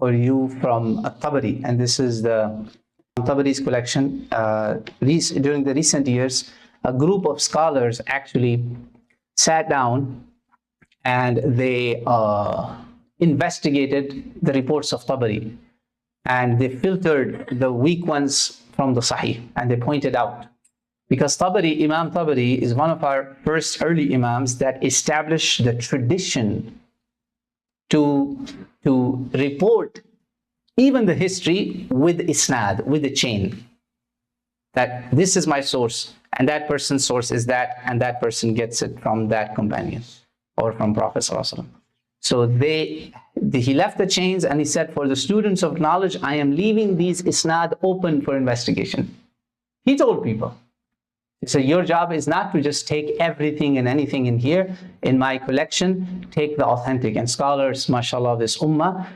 for you from Tabri, and this is the Tabri's collection. During the recent years, a group of scholars actually sat down and they investigated the reports of Tabri, and they filtered the weak ones from the Sahih, and they pointed out, because Tabri, Imam Tabri, is one of our first early Imams that established the tradition to report even the history with isnad, with the chain. That this is my source, and that person's source is that, and that person gets it from that companion or from Prophet ﷺ. So he left the chains and he said, for the students of knowledge, I am leaving these isnad open for investigation. He told people. So your job is not to just take everything and anything in here. In my collection, take the authentic. And scholars, mashallah, this ummah,